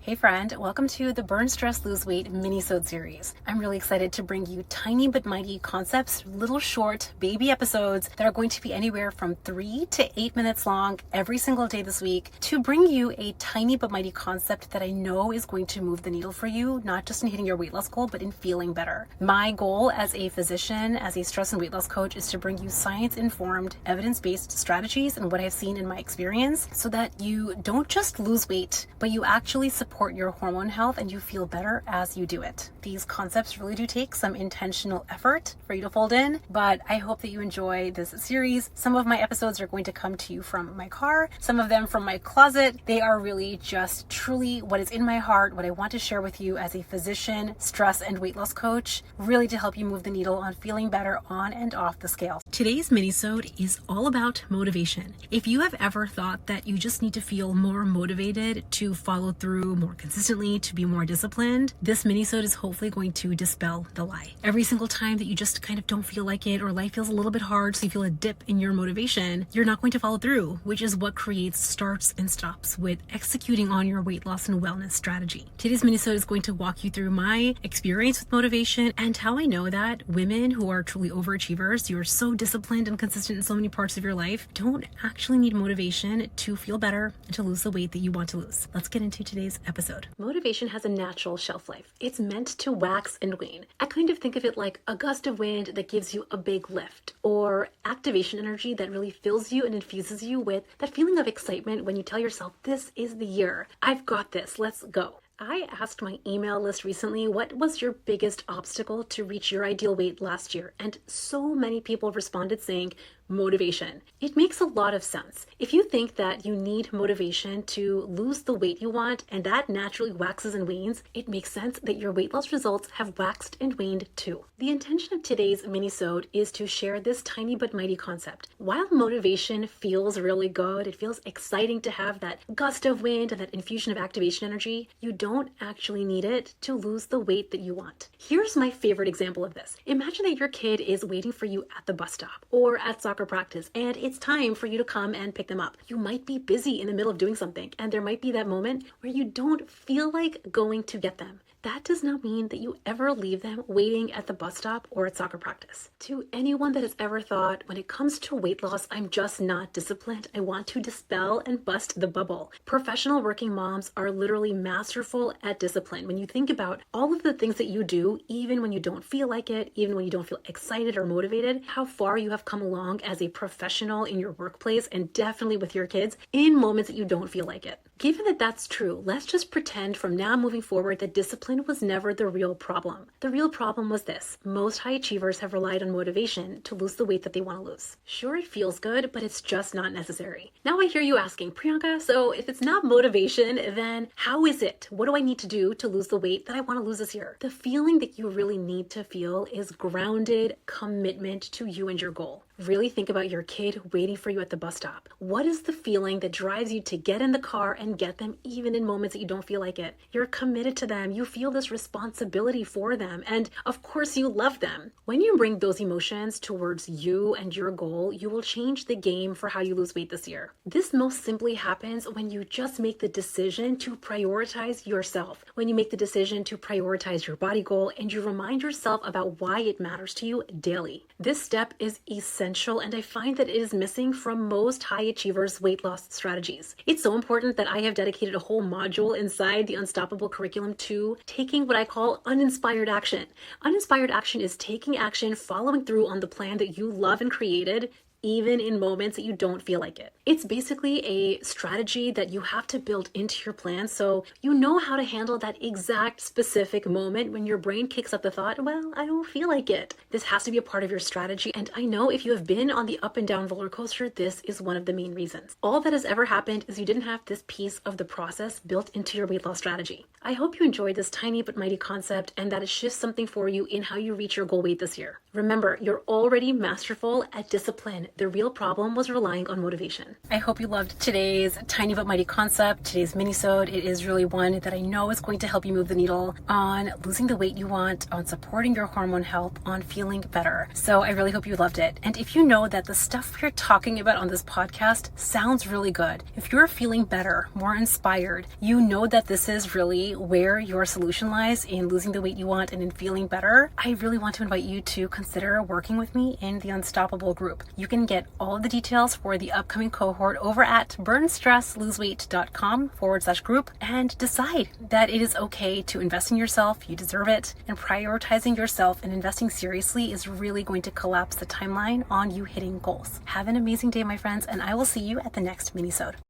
Hey friend, welcome to the Burn Stress Lose Weight Mini-sode series. I'm really excited to bring you tiny but mighty concepts, little short baby episodes that are going to be anywhere from 3 to 8 minutes long every single day this week to bring you a tiny but mighty concept that I know is going to move the needle for you, not just in hitting your weight loss goal, but in feeling better. My goal as a physician, as a stress and weight loss coach, is to bring you science-informed, evidence-based strategies and what I've seen in my experience so that you don't just lose weight, but you actually support your hormone health and you feel better as you do it. These concepts really do take some intentional effort for you to fold in, but I hope that you enjoy this series. Some of my episodes are going to come to you from my car, some of them from my closet. They are really just truly what is in my heart, what I want to share with you as a physician, stress and weight loss coach, really to help you move the needle on feeling better on and off the scale. Today's mini-sode is all about motivation. If you have ever thought that you just need to feel more motivated to follow through more consistently, to be more disciplined, this mini-sode is hopefully going to dispel the lie. Every single time that you just kind of don't feel like it, or life feels a little bit hard, so you feel a dip in your motivation, you're not going to follow through, which is what creates starts and stops with executing on your weight loss and wellness strategy. Today's mini-sode is going to walk you through my experience with motivation and how I know that women who are truly overachievers, you are so disciplined and consistent in so many parts of your life, don't actually need motivation to feel better and to lose the weight that you want to lose. Let's get into today's episode. Motivation has a natural shelf life. It's meant to wax and wane. I kind of think of it like a gust of wind that gives you a big lift, or activation energy that really fills you and infuses you with that feeling of excitement when you tell yourself, this is the year. I've got this. Let's go. I asked my email list recently, what was your biggest obstacle to reach your ideal weight last year? And so many people responded saying, motivation. It makes a lot of sense. If you think that you need motivation to lose the weight you want and that naturally waxes and wanes, it makes sense that your weight loss results have waxed and waned too. The intention of today's mini-sode is to share this tiny but mighty concept. While motivation feels really good, it feels exciting to have that gust of wind and that infusion of activation energy, you don't actually need it to lose the weight that you want. Here's my favorite example of this. Imagine that your kid is waiting for you at the bus stop or at soccer practice, and it's time for you to come and pick them up. You might be busy in the middle of doing something, and there might be that moment where you don't feel like going to get them. That does not mean that you ever leave them waiting at the bus stop or at soccer practice. To anyone that has ever thought, when it comes to weight loss, I'm just not disciplined, I want to dispel and bust the bubble. Professional working moms are literally masterful at discipline. When you think about all of the things that you do, even when you don't feel like it, even when you don't feel excited or motivated, how far you have come along as a professional in your workplace and definitely with your kids in moments that you don't feel like it. Given that that's true, let's just pretend from now moving forward that discipline was never the real problem. The real problem was this. Most high achievers have relied on motivation to lose the weight that they want to lose. Sure, it feels good, but it's just not necessary. Now I hear you asking, Priyanka, so if it's not motivation, then how is it? What do I need to do to lose the weight that I want to lose this year? The feeling that you really need to feel is grounded commitment to you and your goal. Really think about your kid waiting for you at the bus stop. What is the feeling that drives you to get in the car and get them even in moments that you don't feel like it? You're committed to them. You feel this responsibility for them. And of course you love them. When you bring those emotions towards you and your goal, you will change the game for how you lose weight this year. This most simply happens when you just make the decision to prioritize yourself. When you make the decision to prioritize your body goal and you remind yourself about why it matters to you daily. This step is essential, and I find that it is missing from most high achievers' weight loss strategies. It's so important that I have dedicated a whole module inside the Unstoppable curriculum to taking what I call uninspired action. Uninspired action is taking action, following through on the plan that you love and created, even in moments that you don't feel like it. It's basically a strategy that you have to build into your plan so you know how to handle that exact specific moment when your brain kicks up the thought, well, I don't feel like it. This has to be a part of your strategy, and I know if you have been on the up and down roller coaster, this is one of the main reasons. All that has ever happened is you didn't have this piece of the process built into your weight loss strategy. I hope you enjoyed this tiny but mighty concept and that it shifts something for you in how you reach your goal weight this year. Remember, you're already masterful at discipline. The real problem was relying on motivation. I hope you loved today's tiny but mighty concept, today's mini-sode. It is really one that I know is going to help you move the needle on losing the weight you want, on supporting your hormone health, on feeling better. So I really hope you loved it. And if you know that the stuff we're talking about on this podcast sounds really good, if you're feeling better, more inspired, you know that this is really where your solution lies in losing the weight you want and in feeling better, I really want to invite you to consider working with me in the Unstoppable group. You can get all of the details for the upcoming cohort over at burnstressloseweight.com/group and decide that it is okay to invest in yourself. You deserve it. And prioritizing yourself and investing seriously is really going to collapse the timeline on you hitting goals. Have an amazing day, my friends, and I will see you at the next mini-sode.